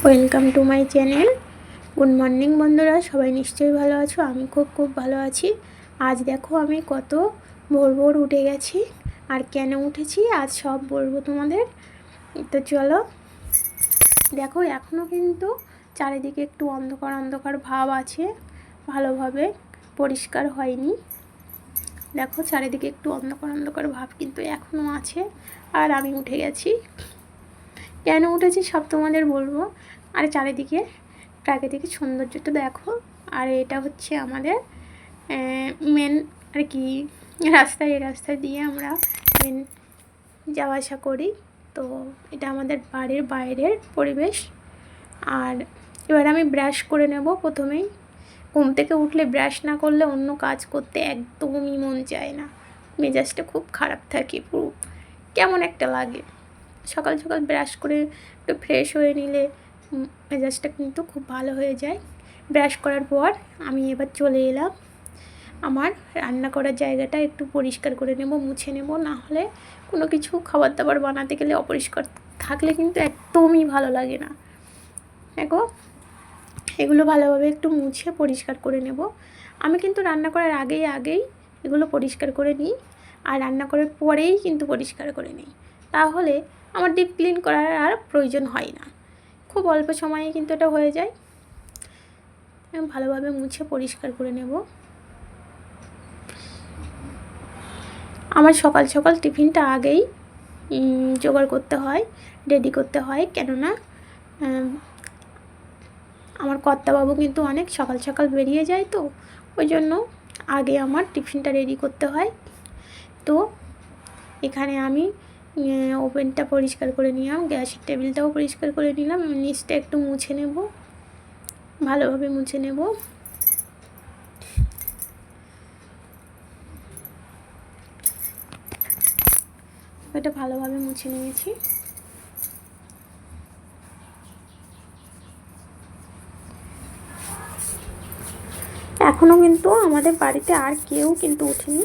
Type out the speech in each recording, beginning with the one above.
Welcome to my channel. Good morning বন্ধুরা, সবাই নিশ্চয়ই ভালো আছো। আমি খুব ভালো আছি। আজ দেখো আমি কত ভোর উঠে গেছি, আর কেন উঠেছি আজ সব বলবো তোমাদের। তো চলো দেখো, এখনও কিন্তু চারিদিকে একটু অন্ধকার অন্ধকার ভাব আছে, ভালোভাবে পরিষ্কার হয়নি। দেখো চারিদিকে একটু অন্ধকার অন্ধকার ভাব কিন্তু এখনও আছে, আর আমি উঠে গেছি। কেন উঠেছি সব তোমাদের বলবো। আর চারিদিকে প্রাকৃতিক সৌন্দর্যটা দেখো। আর এটা হচ্ছে আমাদের মেন আর কি রাস্তায়, এই রাস্তা দিয়ে আমরা মেন যাওয়া আসা করি। তো এটা আমাদের বাড়ির বাইরের পরিবেশ। আর এবার আমি ব্রাশ করে নেব। প্রথমেই ঘুম থেকে উঠলে ব্রাশ না করলে অন্য কাজ করতে একদমই মন চায় না, মেজাজটা খুব খারাপ থাকে, পুরো কেমন একটা লাগে। সকাল সকাল ব্রাশ করে একটু ফ্রেশ হয়ে নিলে মেজাজটা কিন্তু খুব ভালো হয়ে যায়। ব্রাশ করার পর আমি এবার চলে এলাম আমার রান্না করার জায়গাটা একটু পরিষ্কার করে নেব, মুছে নেব। না হলে কোনো কিছু খাবার দাবার বানাতে গেলে অপরিষ্কার থাকলে কিন্তু একদমই ভালো লাগে না। দেখো এগুলো ভালোভাবে একটু মুছে পরিষ্কার করে নেব। আমি কিন্তু রান্না করার আগেই এগুলো পরিষ্কার করে নিই, আর রান্না করার পরেই কিন্তু পরিষ্কার করে নিই। তাহলে আমার ডিপ ক্লিন করার আর প্রয়োজন হয় না, খুব অল্প সময়ে কিন্তু এটা হয়ে যায়। ভালোভাবে মুছে পরিষ্কার করে নেব। আমার সকাল সকাল টিফিনটা আগেই জোগাড় করতে হয়, রেডি করতে হয়, কেননা আমার কর্তাবাবু কিন্তু অনেক সকাল সকাল বেরিয়ে যায়, তো ওই জন্য আগে আমার টিফিনটা রেডি করতে হয়। তো এখানে আমি ওভেনটা পরিষ্কার করে নিলাম, গ্যাসের টেবিলটাও পরিষ্কার করে নিলাম, নিচটা একটু মুছে নেব, ভালোভাবে মুছে নেব। এটা ভালোভাবে মুছে নিয়েছি। এখনও কিন্তু আমাদের বাড়িতে আর কেউ কিন্তু ওঠেনি,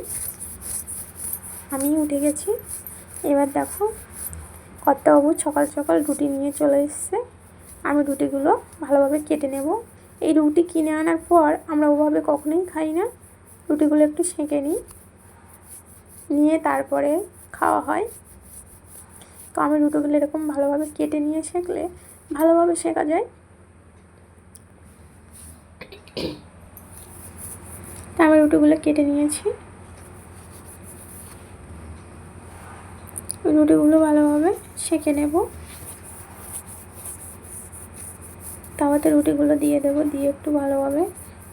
আমি উঠে গেছি। এবার দেখো কর্তাবাবু সকাল সকাল রুটি নিয়ে চলে এসছে। আমি রুটিগুলো ভালোভাবে কেটে নেব। এই রুটি কিনে আনার পর আমরা ওভাবে কখনোই খাই না, রুটিগুলো একটু সেঁকে নিয়ে তারপরে খাওয়া হয়। তো আমি রুটিগুলো এরকম ভালোভাবে কেটে নিয়ে সেঁকলে ভালোভাবে সেঁকা যায়। তো আমি রুটিগুলো কেটে নিয়েছি, রুটিগুলো ভালোভাবে সেঁকে নেব। তাওয়াতে রুটিগুলো দিয়ে দেবো, দিয়ে একটু ভালোভাবে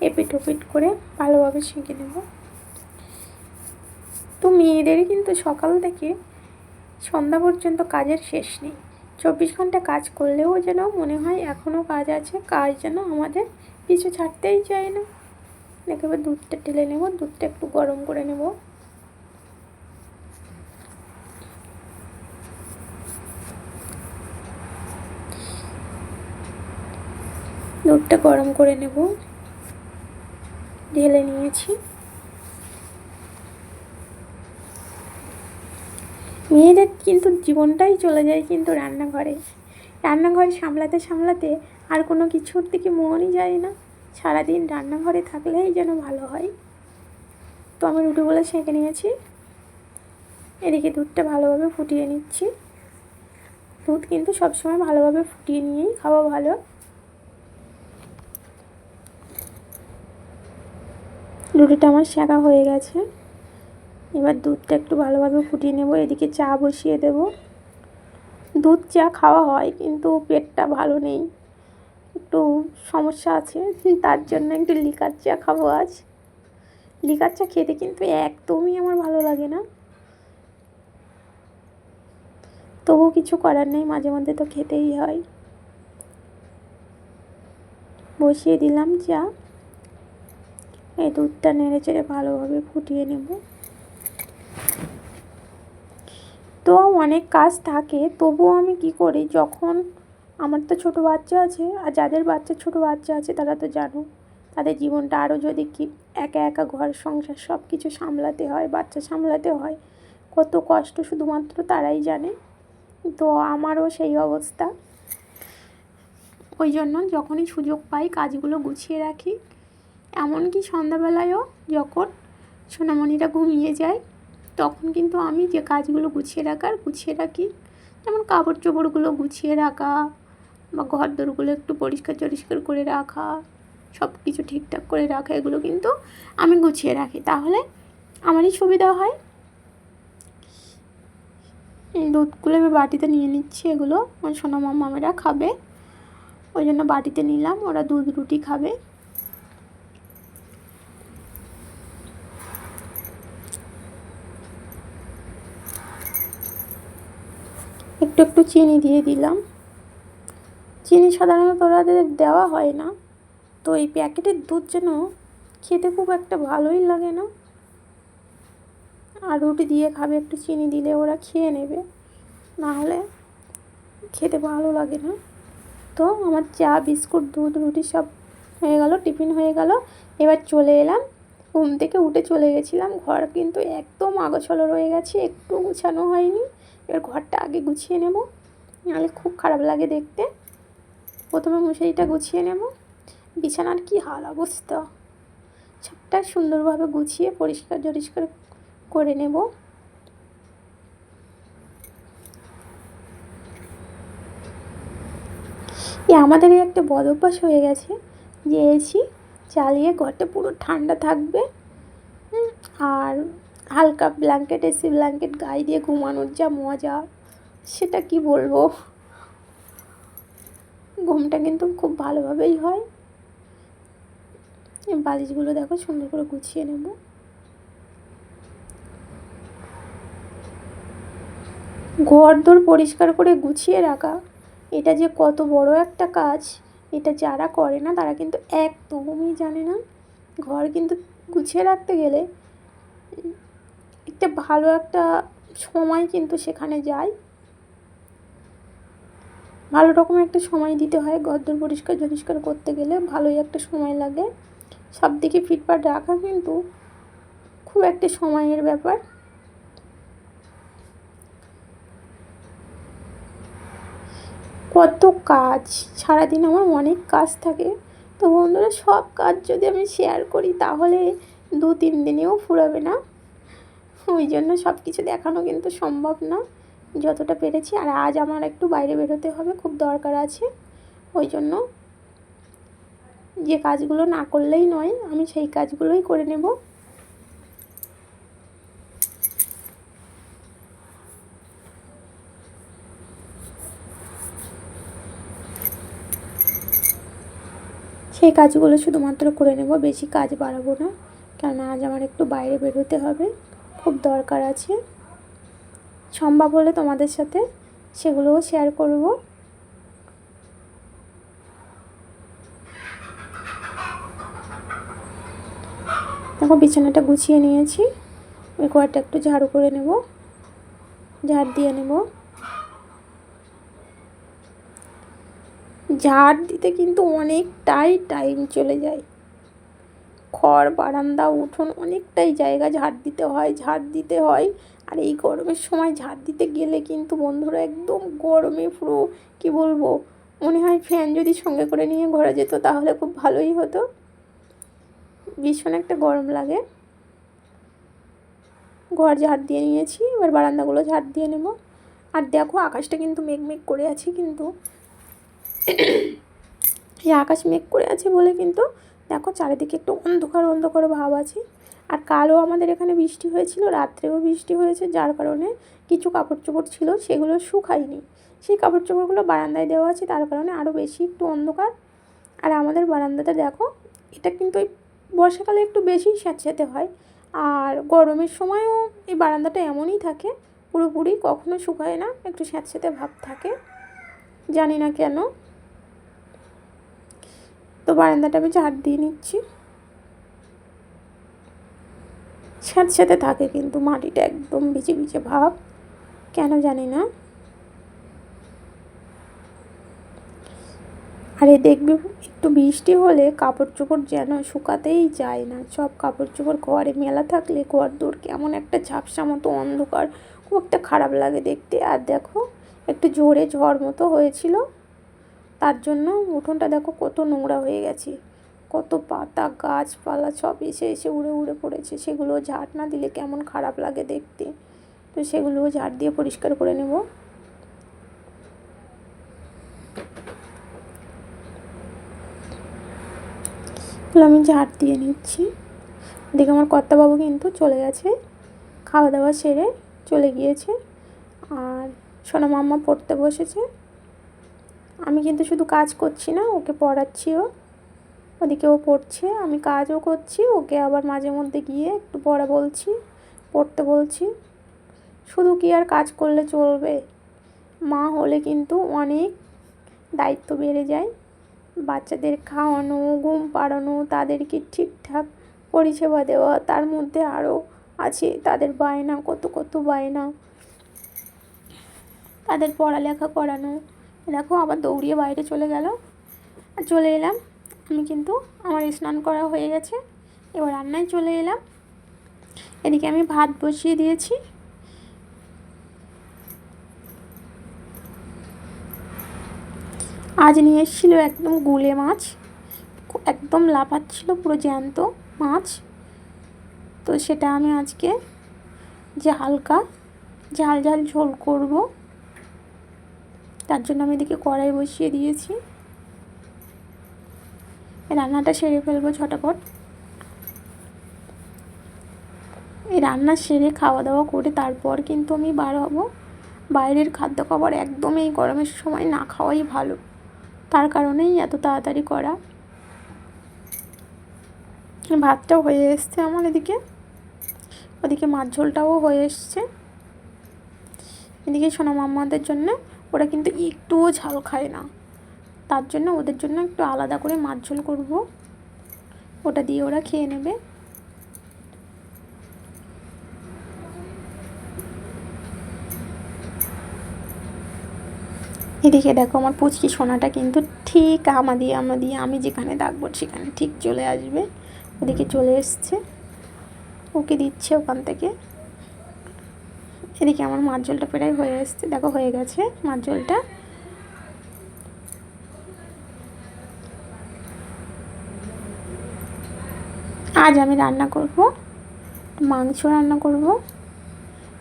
এপিট ওপিট করে ভালোভাবে সেঁকে নেব। তো মেয়েদের কিন্তু সকাল থেকে সন্ধ্যা পর্যন্ত কাজের শেষ নেই। 24 ঘন্টা কাজ করলেও যেন মনে হয় এখনও কাজ আছে, কাজ যেন আমাদের পিছু ছাড়তেই চায় না। একেবারে দুধটা ঢেলে নেব, দুধটা একটু গরম করে নেব। দুধটা গরম করে নেব, ঢেলে নিয়েছি। মেয়েদের কিন্তু জীবনটাই চলে যায় কিন্তু রান্নাঘরে সামলাতে সামলাতে আর কোনো কিছুর দিকে মনই যায় না। সারাদিন রান্নাঘরে থাকলেই যেন ভালো হয়। তো আমি রুটিগুলো সেঁকে নিয়েছি, এদিকে দুধটা ভালোভাবে ফুটিয়ে নিচ্ছি। দুধ কিন্তু সবসময় ভালোভাবে ফুটিয়ে নিয়েই খাওয়া ভালো। রুটিটা আমার সেঁকা হয়ে গেছে। এবার দুধটা একটু ভালোভাবে ফুটিয়ে নেব। এদিকে চা বসিয়ে দেব। দুধ চা খাওয়া হয় কিন্তু পেটটা ভালো নেই, একটু সমস্যা আছে, তার জন্য একটু লিকার চা খাবো আজ। লিকার চা খেতে কিন্তু একদমই আমার ভালো লাগে না, তবু কিছু করার নেই, মাঝে মধ্যে তো খেতেই হয়। বসিয়ে দিলাম চা, এই দুধটা নেড়ে চেড়ে ভালোভাবে ফুটিয়ে নেব। তো অনেক কাজ থাকে, তবুও আমি কি করি, যখন আমার তো ছোটো বাচ্চা আছে, আর যাদের ছোটো বাচ্চা আছে তারা তো জানো, তাদের জীবনটা আরও যদি কি একা একা ঘর সংসার সব কিছু সামলাতে হয়, বাচ্চা সামলাতে হয়, কত কষ্ট শুধুমাত্র তারাই জানে। তো আমারও সেই অবস্থা। ওই জন্য যখনই সুযোগ পাই কাজগুলো গুছিয়ে রাখি। এমনকি সন্ধ্যাবেলায়ও যখন সোনামণিরা ঘুমিয়ে যায় তখন কিন্তু আমি যে কাজগুলো গুছিয়ে রাখি, যেমন কাপড় চোপড়গুলো গুছিয়ে রাখা বা ঘর দোরগুলো একটু পরিষ্কার করে রাখা, সব কিছু ঠিকঠাক করে রাখা, এগুলো কিন্তু আমি গুছিয়ে রাখি, তাহলে আমারই সুবিধা হয়। এই দুধগুলো আমি বাটিতে নিয়ে নিচ্ছি, এগুলো আমার সোনা মামামেরা খাবে, ওই জন্য বাটিতে নিলাম, ওরা দুধ রুটি খাবে। একটু একটু চিনি দিয়ে দিলাম। চিনি সাধারণত ওদের দেওয়া হয় না, তো এই প্যাকেটের দুধ যেন খেতে খুব একটা ভালোই লাগে না। আর রুটি দিয়ে খাবে, একটু চিনি দিলে ওরা খেয়ে নেবে, না হলে খেতে ভালো লাগে না। তো আমার চা বিস্কুট দুধ রুটি সব হয়ে গেল, টিফিন হয়ে গেল। এবার চলে এলাম, ঘুম থেকে উঠে চলে গেছিলাম। ঘর কিন্তু একদম আগোছালো রয়ে গেছে, একটু গুছানো হয়নি। এবার ঘরটা আগে গুছিয়ে নেব, নাহলে খুব খারাপ লাগে দেখতে। প্রথমে মশারিটা গুছিয়ে নেব। বিছানার কি হাল অবস্থা, সবটা সুন্দরভাবে গুছিয়ে পরিষ্কার করে নেব। আমাদের একটা বদ অভ্যাস হয়ে গেছে যে এসি চালিয়ে ঘরটা পুরো ঠান্ডা থাকবে, আর হালকা ব্ল্যাঙ্কেট, এসি ব্ল্যাঙ্কেট গায়ে দিয়ে ঘুমানোর যা মজা সেটা কি বলবো। ঘুমটা কিন্তু খুব ভালোভাবেই হয়। বালিশগুলো দেখো সুন্দর করে গুছিয়ে নেব। ঘর দোর পরিষ্কার করে গুছিয়ে রাখা, এটা যে কত বড় একটা কাজ, এটা যারা করে না তারা কিন্তু একদমই জানে না। ঘর কিন্তু গুছিয়ে রাখতে গেলে একটা ভালো একটা সময় কিন্তু সেখানে যায়, ভালো রকমের একটা সময় দিতে হয়। ঘরদোর পরিষ্কার করতে গেলে ভালোই একটা সময় লাগে। সব দিকে ফিটফাট রাখা কিন্তু খুব একটা সময়ের ব্যাপার। কত কাজ, সারাদিন আমার অনেক কাজ থাকে। তো বন্ধুরা, সব কাজ যদি আমি শেয়ার করি তাহলে 2-3 দিনেও ফুরাবে না। ওই জন্য সব কিছু দেখানো কিন্তু সম্ভব না, যতটা পেরেছি। আর আজ আমার একটু বাইরে বেরোতে হবে, খুব দরকার আছে। ওই জন্য যে কাজগুলো না করলেই নয়, আমি সেই কাজগুলোই করে নেব। সেই কাজগুলো শুধুমাত্র করে নেব, বেশি কাজ বাড়াবো না, কেননা আজ আমার একটু বাইরে বেরোতে হবে, খুব দরকার আছে। সম্ভব হলে তোমাদের সাথে সেগুলোও শেয়ার করব। দেখো বিছানাটা গুছিয়ে নিয়েছি, ওই ঘরটা একটু ঝাড়ু করে নেব, ঝাড় দিয়ে নেব। ঝাড় দিতে কিন্তু অনেকটাই টাইম চলে যায়। ঘর বারান্দা উঠোন অনেকটাই জায়গা ঝাড় দিতে হয়। আর এই গরমের সময় ঝাড় দিতে গেলে কিন্তু বন্ধুরা একদম গরমে পুরো কি বলবো, মনে হয় ফ্যান যদি সঙ্গে করে নিয়ে ঘরে যেত তাহলে খুব ভালোই হতো। ভীষণ একটা গরম লাগে। ঘর ঝাড় দিয়ে নিয়েছি, এবার বারান্দাগুলো ঝাড় দিয়ে নেব। আর দেখো আকাশটা কিন্তু মেঘ করে আছে, কিন্তু এই আকাশ মেঘ করে আছে বলে কিন্তু দেখো চারিদিকে একটু অন্ধকার ভাব আছে। আর কালও আমাদের এখানে বৃষ্টি হয়েছিল, রাত্রেও বৃষ্টি হয়েছে, যার কারণে কিছু কাপড় চোপড় ছিল সেগুলো শুকায়নি। সেই কাপড় চোপড়গুলো বারান্দায় দেওয়া আছে, তার কারণে আরও বেশি একটু অন্ধকার। আর আমাদের বারান্দাটা দেখো, এটা কিন্তু এই বর্ষাকালে একটু বেশি স্যাঁতস্যাঁতে হয়, আর গরমের সময়ও এই বারান্দাটা এমনই থাকে, পুরোপুরি কখনো শুকায় না, একটু স্যাঁতস্যাঁতে ভাব থাকে, জানি না কেন। তো বারান্দাটা আমি ঝাড় দিয়ে নিচ্ছি। স্যাঁতস্যাঁতে থাকে কিন্তু মাটিটা একদম ভিজে ভাব, কেন জানি না। আরে দেখবি একটু বৃষ্টি হলে কাপড় চোপড় যেন শুকাতেই যায় না, সব কাপড় চোপড় ঘরে মেলা থাকলে ঘর দোর কেমন একটা ঝাপসা মতো অন্ধকার, খুব একটা খারাপ লাগে দেখতে। আর দেখো একটু জোরে ঝড় মতো হয়েছিল, তার জন্য উঠোনটা দেখো কত নোংরা হয়ে গেছে, কত পাতা গাছপালা সব এসে এসে উড়ে উড়ে পড়েছে। সেগুলো ঝাড় না দিলে কেমন খারাপ লাগে দেখতে, তো সেগুলোও ঝাড় দিয়ে পরিষ্কার করে নেব। আমি ঝাড় দিয়ে নিচ্ছি। দেখে আমার কর্তাবাবু কিন্তু চলে গেছে, খাওয়া দাওয়া সেরে চলে গিয়েছে। আর সোনা মাম্মা পড়তে বসেছে। আমি কিন্তু শুধু কাজ করছি না, ওকে পড়াচ্ছিও। ওদিকে ও পড়ছে, আমি কাজও করছি, ওকে আবার মাঝে মধ্যে গিয়ে একটু পড়া বলছি, পড়তে বলছি। শুধু কি আর কাজ করলে চলবে? মা হলে কিন্তু অনেক দায়িত্ব বেড়ে যায়। বাচ্চাদের খাওয়ানো, ঘুম পাড়ানো, তাদেরকে ঠিকঠাক পরিষেবা দেওয়া, তার মধ্যে আরও আছে তাদের বায়না, কত কত বায়না, তাদের পড়ালেখা করানো। দেখো আবার দৌড়িয়ে বাইরে চলে গেল। আর চলে এলাম আমি, কিন্তু আমার স্নান করা হয়ে গেছে, এবার রান্নায় চলে এলাম। এদিকে আমি ভাত বসিয়ে দিয়েছি। আজ নিয়ে এসেছিলো একদম গুলে মাছ, একদম লাফাচ্ছিল, পুরো জ্যান্ত মাছ। তো সেটা আমি আজকে যে হালকা ঝাল ঝাল ঝোল করব, তার জন্য আমি এদিকে কড়াই বসিয়ে দিয়েছি। রান্নাটা সেরে ফেলবো ঝটাপট। এই রান্না সেরে খাওয়া দাওয়া করে তারপর কিন্তু আমি বার হব। বাইরের খাদ্য খাবার একদম এই গরমের সময় না খাওয়াই ভালো, তার কারণেই এত তাড়াতাড়ি করা। ভাতটাও হয়ে এসছে আমার এদিকে, ওদিকে মাছ ঝোলটাও হয়ে এসছে। এদিকে সোনা মাম্মাদের জন্য, ওরা কিন্তু একটুও ঝাল খায় না, তার জন্য ওদের জন্য একটু আলাদা করে মাছ ঝোল করব, ওটা দিয়ে ওরা খেয়ে নেবে। এদিকে দেখো আমার পুচকি সোনাটা কিন্তু ঠিক আমি যেখানে ডাকবো সেখানে ঠিক চলে আসবে। ওদিকে চলে এসছে, ওকে দিচ্ছে ওখান থেকে। এদিকে আমার মাছ ঝোলটা প্রায় হয়ে এসছে, দেখো হয়ে গেছে মাছ ঝোলটা। আজ আমি রান্না করব, মাংস রান্না করব।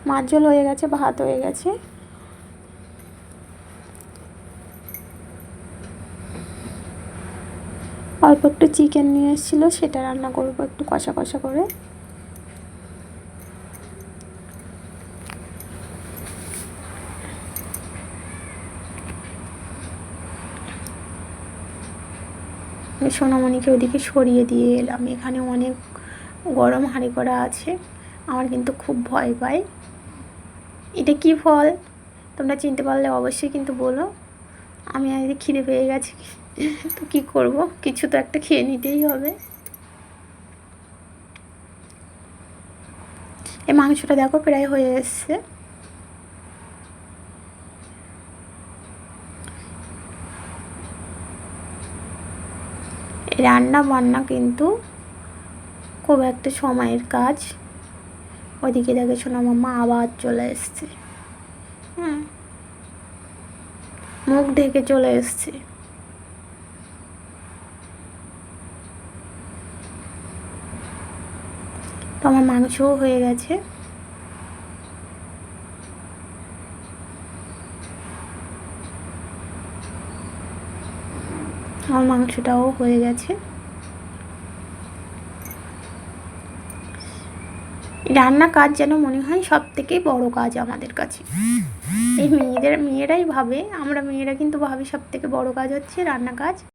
মাছ ঝোল হয়ে গেছে, ভাত হয়ে গেছে। অল্প একটু চিকেন নিয়ে এসেছিলো, সেটা রান্না করবো একটু কষা কষা করে। সোনামণিকে ওদিকে সরিয়ে দিয়ে এলাম। এখানে অনেক গরম হাঁড়ি করা আছে, আমার কিন্তু খুব ভয় পায়। এটা কি ফল তোমরা চিনতে পারলে অবশ্যই কিন্তু বলো। আমি আজ খিদে পেয়ে গেছি, তো কী করব, কিছু তো একটা খেয়ে নিতেই হবে। এই মাংসটা দেখো প্রায় হয়ে এসছে। রান্না বান্না কিন্তু খুব একটা সময়ের কাজ। ওইদিকে দেখে শোনা মাম্মা আবার চলে এসছে, হ্যাঁ, মুখ ঢেকে চলে এসছে। তো আমার মাংসও হয়ে গেছে। আমার মাংসটাও হয়ে গেছে। রান্না কাজ যেন মনে হয় সব থেকে বড় কাজ আমাদের কাছে। এই মেয়েরাই ভাবে, আমরা মেয়েরা কিন্তু ভাবি সব থেকে বড় কাজ হচ্ছে রান্না কাজ।